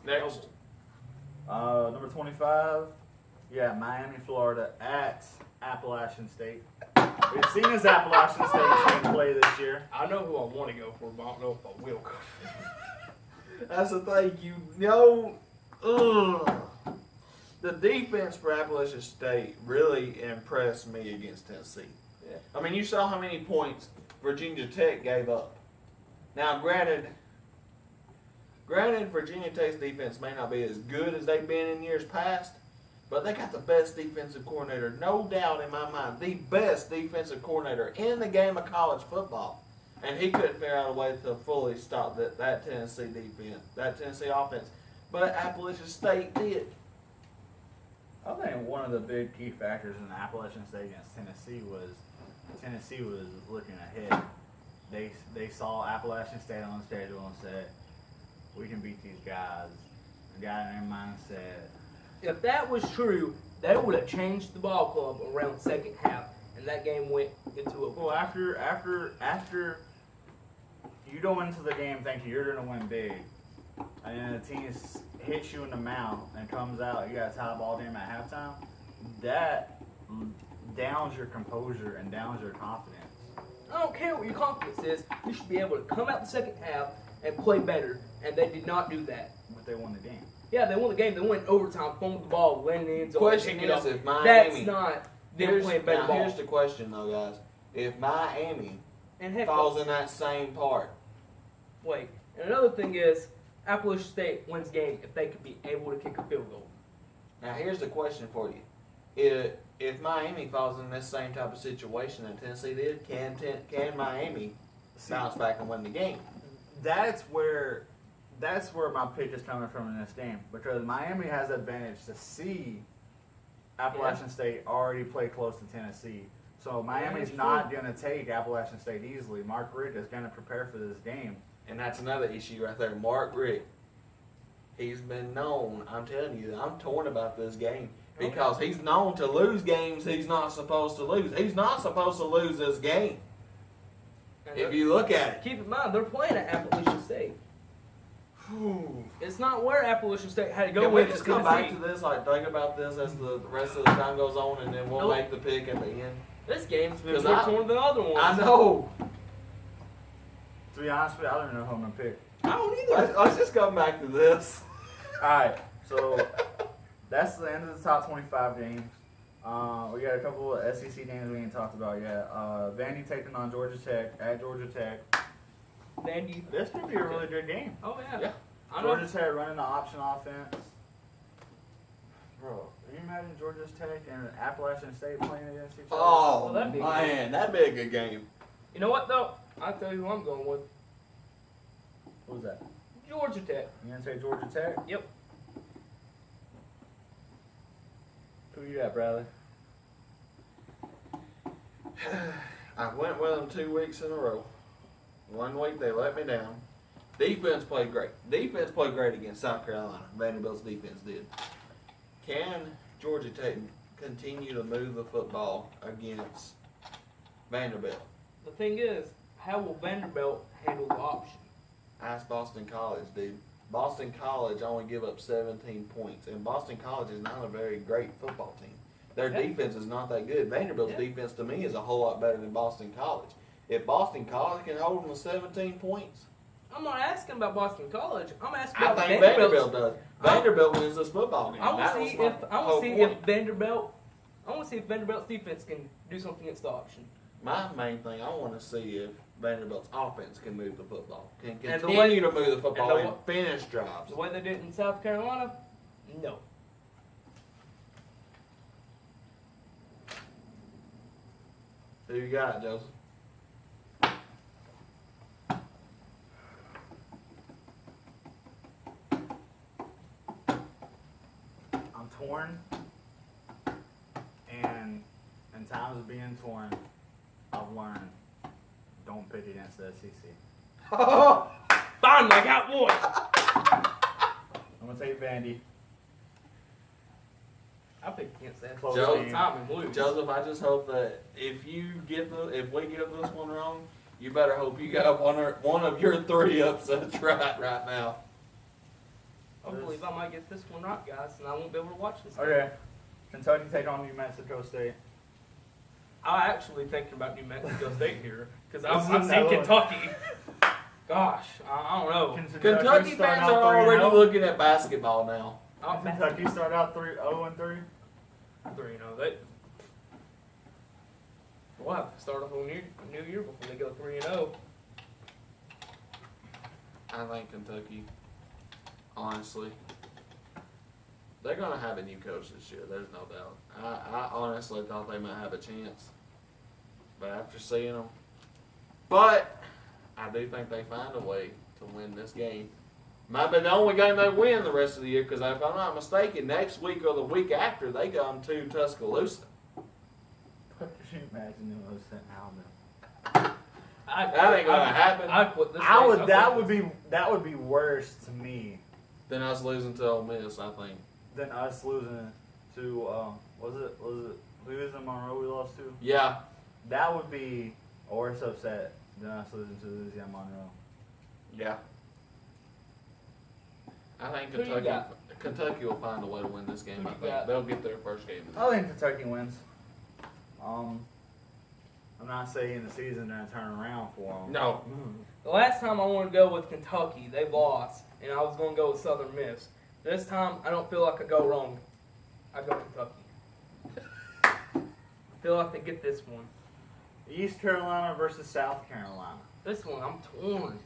Next. Number 25. Yeah, Miami, Florida at Appalachian State. We've seen as Appalachian State team play this year. I know who I want to go for, but I don't know if I will go for. That's the thing, you know. The defense for Appalachian State really impressed me against Tennessee. Yeah. I mean, you saw how many points Virginia Tech gave up. Now, granted, Virginia Tech's defense may not be as good as they've been in years past, but they got the best defensive coordinator, no doubt in my mind, the best defensive coordinator in the game of college football. And he couldn't figure out a way to fully stop that Tennessee defense, that Tennessee offense. But Appalachian State did. I think one of the big key factors in Appalachian State against Tennessee was looking ahead. They saw Appalachian State on the schedule and said, we can beat these guys. The guy in their mindset. If that was true, they would have changed the ball club around the second half, and that game went into a. Well, after you go into the game thinking you're going to win big, and then the team hits you in the mouth and comes out, you got a tie ball game at halftime, that downs your composure and downs your confidence. I don't care what your confidence is. You should be able to come out the second half and play better, and they did not do that. But they won the game. Yeah, they won the game. They went overtime, fumbled the ball, landed in the end zone. Question picked it is, up. if Miami, that's not them playing better ball. Here's the question, though, guys. If Miami And heck, falls in that same part, wait. And another thing is, Appalachian State wins game if they could be able to kick a field goal. now here's the question for you. If Miami falls in this same type of situation that Tennessee did, can Miami bounce back and win the game? That's where my pick is coming from in this game, because Miami has the advantage to see Appalachian State already play close to Tennessee. So Miami's not going to take Appalachian State easily. Mark Richt is going to prepare for this game. And that's another issue right there. Mark Richt, he's been known, I'm telling you, I'm torn about this game. Because he's known to lose games he's not supposed to lose. He's not supposed to lose this game. And If you look at it. keep in mind, they're playing at Appalachian State. It's not where Appalachian State had to go Can we with. just come back to this, like think about this as the rest of the time goes on, and then we'll Nope. make the pick at the end? This game's been 'Cause more I- torn than the other ones. I know. To be honest with you, I don't even know who I'm going to pick. I don't either. Let's just come back to this. All right, so that's the end of the top 25 games. We got a couple of SEC games we ain't talked about yet. Vandy taking on Georgia Tech at Georgia Tech. Vandy. This could be a really good game. Oh yeah. Yeah. I know. Georgia Tech running the option offense. Bro, can you imagine Georgia Tech and Appalachian State playing against each other? Oh, Well, that'd be man, that'd be a good game. You know what though? I'll tell you who I'm going with. Who's that? Georgia Tech. You gonna say Georgia Tech? Yep. Who you got, Bradley? I went with them 2 weeks in a row. 1 week they let me down. Defense played great. Defense played great against South Carolina. Vanderbilt's defense did. Can Georgia Tech continue to move the football against Vanderbilt? The thing is, how will Vanderbilt handle the option? Ask Boston College, dude. Boston College only give up 17 points, and Boston College is not a very great football team. Their Yeah. defense is not that good. Vanderbilt's Yeah. defense, to me, is a whole lot better than Boston College. If Boston College can hold them to 17 points, I'm not asking about Boston College. I'm asking I about think Vanderbilt. Vanderbilt does. Vanderbilt wins this football game. I want That to was see my if whole point. Vanderbilt. I want to see if Vanderbilt's defense can do something against the option. My main thing, I want to see if Vanderbilt's offense can move the football, can And the continue way- to move the football and and, the finish drives. The way they did it in South Carolina, no. Who you got, Joseph? I'm torn, and in times of being torn, I've learned don't pick against the SEC. Finally, I got one. I'm gonna take Vandy. I picked against that Close all the game. time and lose. Joseph, I just hope that if we get this one wrong, you better hope you got one of your 3 upsets right now. I believe I might get this one right, guys, and I won't be able to watch this. Okay. Kentucky take on New Mexico State. I actually thinking about New Mexico State here because This I've is seen another one. Kentucky. Gosh, I don't know. Kentucky start fans out are already 3-0. looking at basketball now. Kentucky start out 0-3. 3-0. We'll have to start a whole new year before they go 3-0. I think Kentucky, honestly, they're going to have a new coach this year. There's no doubt. I honestly thought they might have a chance. But after seeing them, but I do think they find a way to win this game. Might be the only game they win the rest of the year because if I'm not mistaken, next week or the week after, they come to Tuscaloosa. Could you imagine them sent Alabama? That ain't gonna happen. I quit this. I game. would. I That quit would be. That would be worse to me Then us losing to Ole Miss, I think. than us losing to. Was it Louisiana Monroe we lost to? Yeah, That would be a worse upset than us losing to Louisiana Monroe. yeah. I think Who you got? Kentucky will find a way to win this game. Who I you think got? they'll get their first game. I think Kentucky wins. I'm not saying the season gonna turn around for them. No, The last time I wanted to go with Kentucky, they lost, and I was going to go with Southern Miss. This time, I don't feel like I go wrong. I go Kentucky. I feel like they get this one. East Carolina versus South Carolina. This one, I'm torn.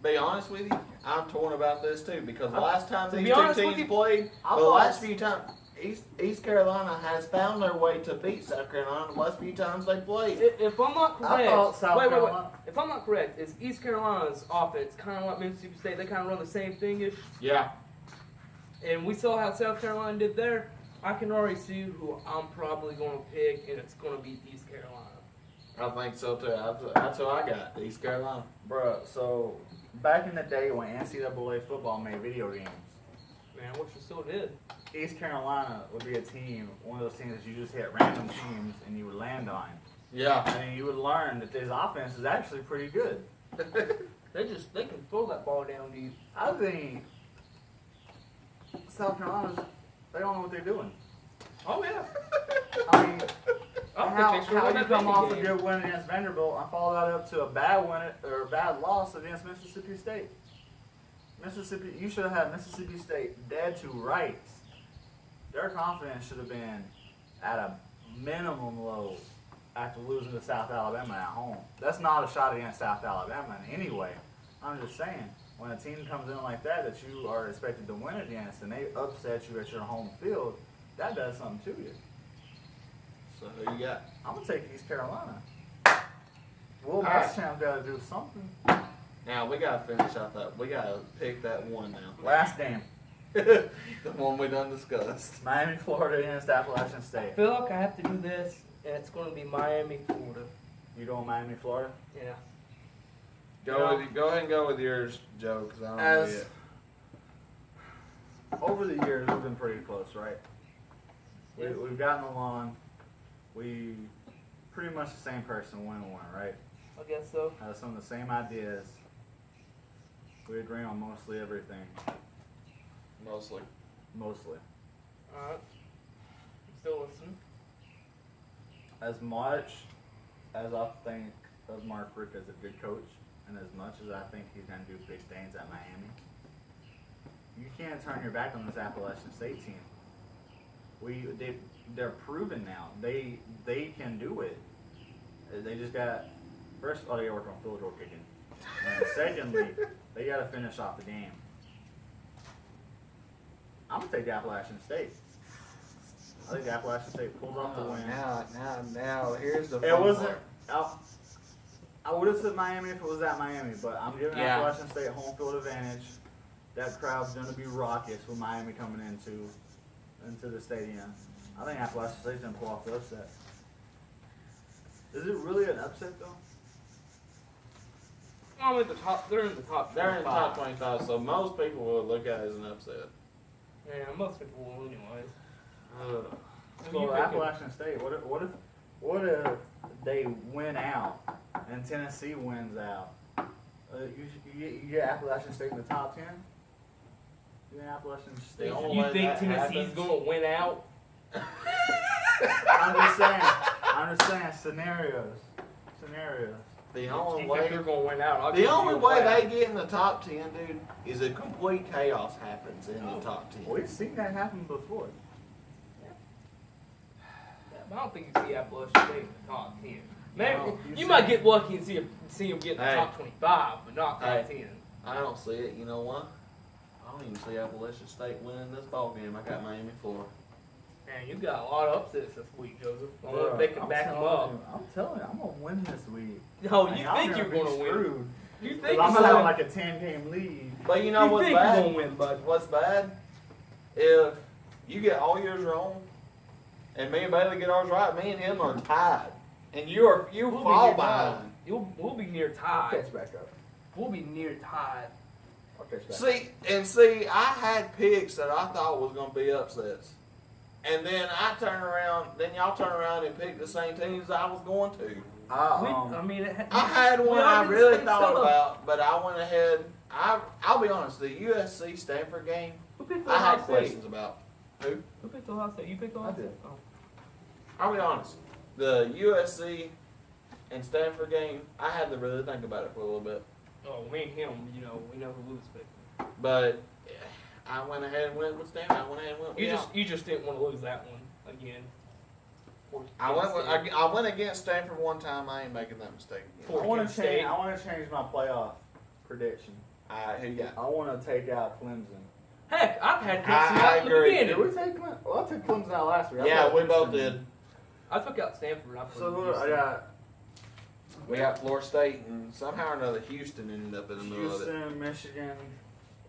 be honest with you, I'm torn about this too because the last time To these be two honest with teams you, played, I the last thought- few times, East Carolina has found their way to beat South Carolina the last few times they played. If I'm not correct, I thought South wait. Carolina. If I'm not correct, is East Carolina's offense kind of like Mississippi State? They kind of run the same thing-ish, Yeah, and we saw how South Carolina did there. I can already see who I'm probably going to pick, and it's going to be East Carolina. I think so too. That's who I got, East Carolina. Bruh, so back in the day when NCAA football made video games, Man, what you still did. East Carolina would be a team, one of those teams that you just hit random teams and you would land on. Yeah, And then you would learn that this offense is actually pretty good. They can throw that ball down deep. I think South Carolina's, they don't know what they're doing. Oh yeah. I mean, I how think they sure you won that come off a game. good win against Vanderbilt and follow that up to a bad win or a bad loss against Mississippi State. Mississippi, you should have had Mississippi State dead to rights. Their confidence should have been at a minimum low after losing to South Alabama at home. That's not a shot against South Alabama in any way. I'm just saying, when a team comes in like that you are expected to win against and they upset you at your home field, that does something to you. so who you got? I'm gonna take East Carolina. Will All right. Muschamp's got to do something. Now we gotta finish out that. We gotta pick that one now. Last game, The one we done discussed. Miami, Florida against Appalachian I State. feel like I have to do this, and it's going to be Miami, Florida. You going Miami, Florida? Yeah. Go ahead and go with yours, Joe, because I don't know As yet. over the years, we've been pretty close, right? We've gotten along. We pretty much the same person win one, right? I guess so. Have some of the same ideas. We agree on mostly everything. Mostly. Mostly. Alright. I'm still listening. As much as I think of Mark Richt as a good coach, and as much as I think he's going to do big things at Miami, you can't turn your back on this Appalachian State team. They're proven now. They can do it. They just got, first of all, they got to work on field goal kicking. And secondly, they got to finish off the game. I'm going to take the Appalachian State. I think the Appalachian State pulls off the win. Now, here's the. It fun wasn't. part. I would have said Miami if it was at Miami, but I'm giving Yeah. Appalachian State home field advantage. That crowd's going to be raucous with Miami coming into the stadium. I think Appalachian State's going to pull off the upset. Is it really an upset though? I'm at the top. They're in the top. They're in the top 25. 25, so most people will look at it as an upset. Yeah, most people will, anyways. Who So you picking? Appalachian State, what if they win out and Tennessee wins out? You get Appalachian State in the top 10? You think Appalachian State? The only You way think that Tennessee's happens- going to win out? I'm just saying. I'm just saying scenarios. The You only think way. they're going to win out? I'll The give you only a way flag. they get in the top 10, dude, is a complete chaos happens in the top 10. We've seen that happen before. Yeah, but I don't think you see Appalachian State in the top 10. Maybe No, you might get lucky and see them get in the Hey. top 25, but not top Hey. 10. I don't see it. You know why? I don't even see Appalachian State winning this ball game. I got Miami, Florida. Man, you got a lot of upsets this week, Joseph. I wonder Bruh, if they can I'm back them telling up. you, I'm telling you, I'm gonna win this week. No, And you y'all think gonna you're be going to win. screwed. You 'Cause think I'm you're gonna have going like a 10-game lead. But you know you what's think you're bad? going to win, bud. What's bad? If you get all yours wrong, and me and Bailey get ours right, me and him are tied, and you We'll be fall near tied. behind. We'll be near I'll tied. catch back up. We'll be near tied. I'll catch back up. See, I had picks that I thought was gonna be upsets, and then I turn around, then y'all turn around and pick the same teams I was going to. I mean, I had we one all I did the really same thought stuff. about, but I went ahead. I'll be honest, the USC Stanford game, Who picked I had Ohio State? questions about. Who picked Ohio State? You picked Ohio I did. State? Oh. I'll be honest, the USC and Stanford game, I had to really think about it for a little bit. Oh, me and him, we know who Lewis picked. But I went ahead and went with Stanford. I went ahead and went with You just didn't want to lose that one again. I went against Stanford one time. I ain't making that mistake I again. want Kent to State. change. I want to change my playoff prediction. Who you got? I want to take out Clemson. Heck, I've had I Clemson out in the agree. Did we beginning. take Clemson? Well, I took Clemson out last week. I Yeah, thought we both Clemson- did. I took out Stanford. I put So Houston. look, I got We got Florida State, and somehow or another Houston ended up in the middle of it. Houston, Michigan,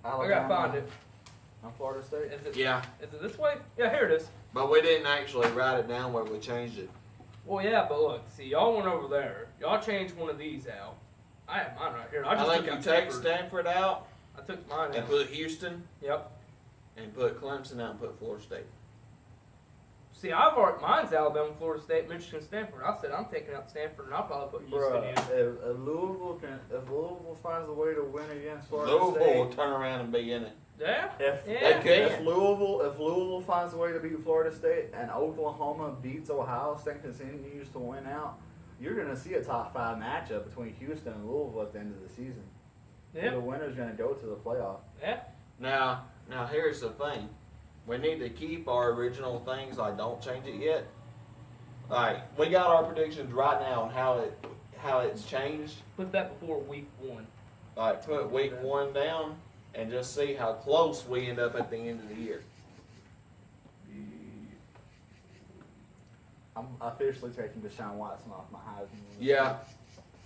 I Alabama. gotta find it. On Florida State. Is it? Yeah, Is it this way? Yeah, here it is. but we didn't actually write it down where we changed it. Well, yeah, but look, see, y'all went over there. Y'all changed one of these out. I have mine right here. I I just think took you out take Stanford. Stanford out I took mine and out. put Houston Yep. and put Clemson out and put Florida State. See, I've already mine's Alabama, Florida State, Michigan, Stanford. I said I'm taking out Stanford, and I'll probably put Houston Bruh, in. if Louisville finds a way to win against Florida Louisville will State, turn around and be in it. Yeah. if Yeah. They can. if Louisville finds a way to beat Florida State and Oklahoma beats Ohio State and continues to win out, you're gonna see a top 5 matchup between Houston and Louisville at the end of the season. The Yeah. winner's gonna go to the playoff. Yeah. Now here's the thing. We need to keep our original things, like don't change it yet. Like, we got our predictions right now on how it's changed. Put that before week 1. Like, put week 1 down and just see how close we end up at the end of the year. I'm officially taking Deshaun Watson off my Heisman. Yeah,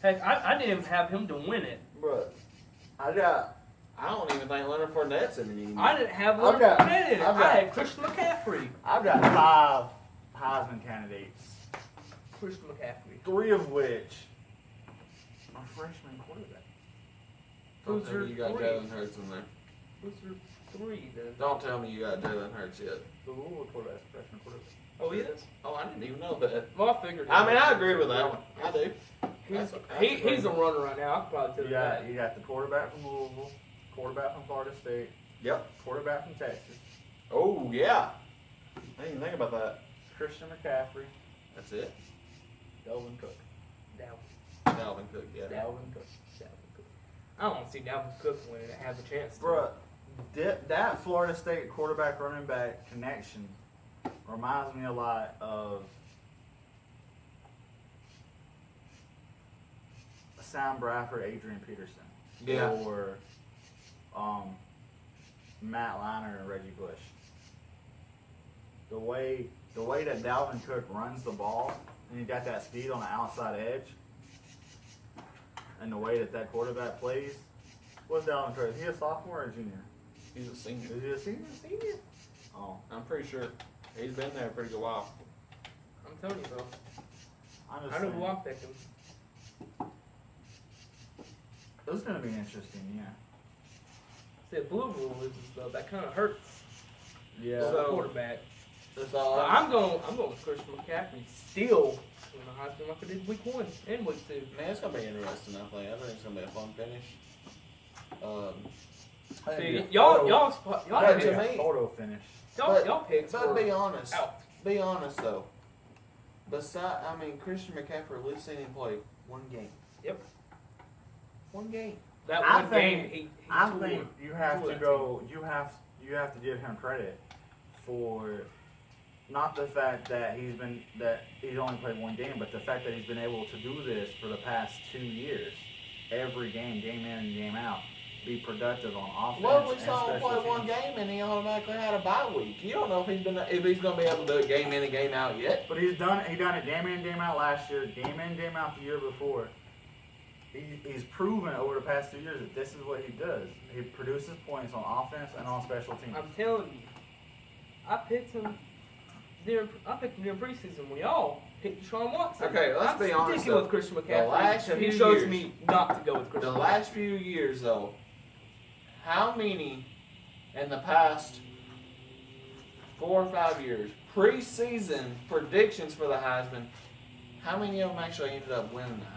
Heck, I didn't even have him to win it. Bro, I got I don't even think Leonard Fournette's in it anymore. I didn't have I've Leonard got- Fournette in it. I've I got- had Christian McCaffrey. 5 Heisman candidates, Christian McCaffrey. 3 of which are freshman quarterback. Don't Who's tell me your you got 3? Jalen Hurts in there. Who's your 3 then? Don't tell me you got Jalen Hurts yet. The Louisville quarterback's a freshman quarterback. Oh, he is? Oh, I didn't even know that. Well, I figured. I mean, I agree with that one. I do. He's, That's he's a runner right now. I could probably tell You you that. got, you got the quarterback from Louisville, quarterback from Florida State, Yep. quarterback from Texas, Oh, yeah. I didn't even think about that. Christian McCaffrey, That's it. Delvin Cook. Dalvin Cook, yeah. Dalvin Cook. Dalvin Cook. I don't want to see Dalvin Cook winning it. Has a chance. To. Bruh, that Florida State quarterback running back connection reminds me a lot of Sam Bradford, Adrian Peterson. Yeah. Or Matt Leinart and Reggie Bush. The way that Dalvin Cook runs the ball, and he got that speed on the outside edge, and the way that quarterback plays. What's Dalvin Cook? Is he a sophomore or a junior? He's a senior. Is he a senior? Senior? Oh, I'm pretty sure he's been there a pretty good while. I'm telling you, though. I'm just I know saying. who I'm picking. This is gonna be interesting, yeah. See, if Louisville loses, though, that kind of hurts Yeah. the So- quarterback. That's all. But I'm going with Christian McCaffrey. Still, in the Heisman like I did week 1 and week 2. Man, it's gonna be interesting. I think it's gonna be a fun finish. See, y'all But picks, to me- photo finish. y'all picks But were be honest. out. Be honest though. Christian McCaffrey, we've seen him play one game. Yep. One game. That I one think- game, he I tore. think you have tore to that go. You have to give him credit for not the fact that he's only played one game, but the fact that he's been able to do this for the past 2 years, every game in and game out, be productive on offense. Well, we and saw him special play one teams. game and he automatically had a bye week. You don't know if he's gonna be able to do it game in and game out yet. But he done it game in, game out last year, game in, game out the year before. He's proven over the past 2 years that this is what he does. He produces points on offense and on special teams. I'm telling you, I picked him during preseason when y'all picked Deshaun Watson. Okay, let's I'm be honest, sticking though. with Christian The McCaffrey. last So he few shows years- me not to go with The Christian. last few years though, how many in the past 4 or 5 years, preseason predictions for the Heisman, how many of them actually ended up winning the Heisman?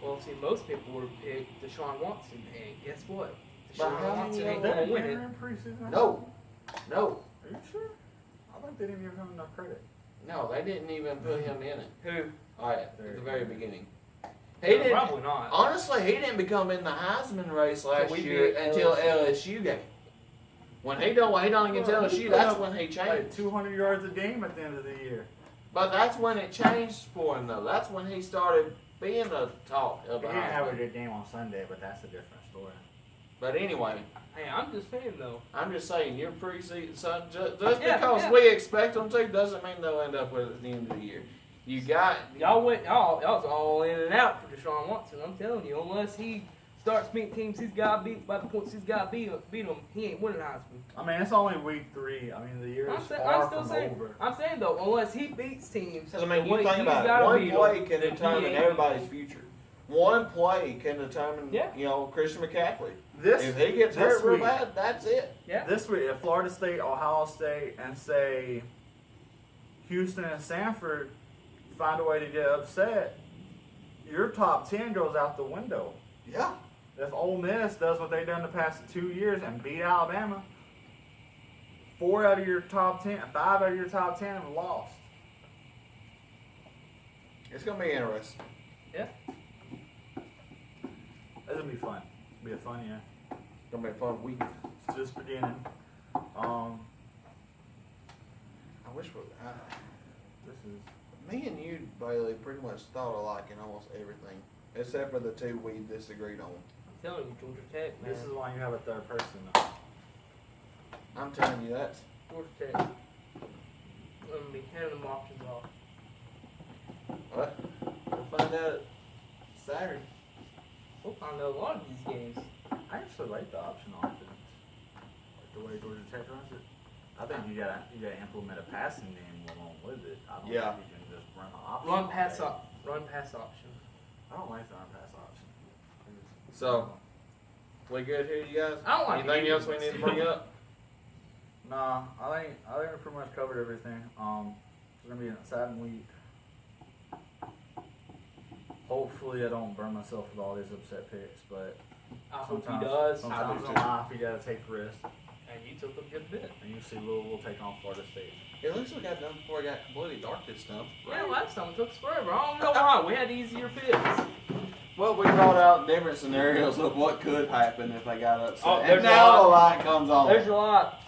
Well, see, most people would pick Deshaun Watson, and guess what? But Deshaun how Watson many ain't of gonna them win it. in preseason? No. Are you sure? I think they didn't give him enough credit. No, they didn't even put him in it. Who? At the very beginning. He didn't. Probably not. Honestly, he didn't become in the Heisman race last we year beat until LSU. LSU game. When he done against Well, LSU, he that's put when he Like changed. 200 yards a game at the end of the year. But that's when it changed for him, though. That's when he started being the talk of He the didn't have a Heisman. good game on Sunday, but that's a different story. But anyway, Hey, I'm just saying though. I'm just saying, your preseason, so just Yeah, because yeah. we expect them to, doesn't mean they'll end up with it at the end of the year. You got Y'all was all in and out for Deshaun Watson. I'm telling you, unless he starts beating teams he's got beat by the points he's got beat them, he ain't winning Heisman. I mean, it's only week 3. I mean, the year is I'm far still from saying. over. I'm saying though, unless he beats teams, I mean, the you way think he's about it. gotta One beat play them, can then he determine ain't- everybody's future. One play can determine, Yeah. Christian McCaffrey. This If he gets this hurt real week- bad, that's it. Yeah. This week, if Florida State, Ohio State, and say Houston and Sanford find a way to get upset, your top 10 goes out the window. Yeah. If Ole Miss does what they've done the past 2 years and beat Alabama, 4 out of your top 10, 5 out of your top 10 have lost. It's gonna be interesting. It's gonna be fun. It'll be a fun year. It's gonna be a fun week. It's just beginning. I wish This is me and you, Bailey, pretty much thought alike in almost everything, except for the two we disagreed on. I'm telling you, Georgia Tech, man. this is why you have a third person though. I'm telling you that. Georgia Tech. I'm gonna be handing them options off. What? We'll find out Saturday. We'll find out a lot of these games. I actually like the option offense. Like the way Georgia Tech runs it. I think you gotta implement a passing game along with it. I don't Yeah. think you can just run the option. Run pass game. up. Run pass option. I don't like the run pass option. So, we good here, you guys? I don't like Anything either. else we need to bring up? Nah, I think we pretty much covered everything. It's gonna be an exciting week. Hopefully I don't burn myself with all these upset picks, but I hope he sometimes, does. sometimes I in do too. life you gotta take risks. And you took a good bit. And you see Louisville take on Florida State. It looks like I done before I got completely dark this stuff. Yeah, last time it took us forever. I don't know why. We had easier picks. Well, we brought out different scenarios of what could happen if they got upset. Oh, and there's a now lot. the light comes on. There's a lot.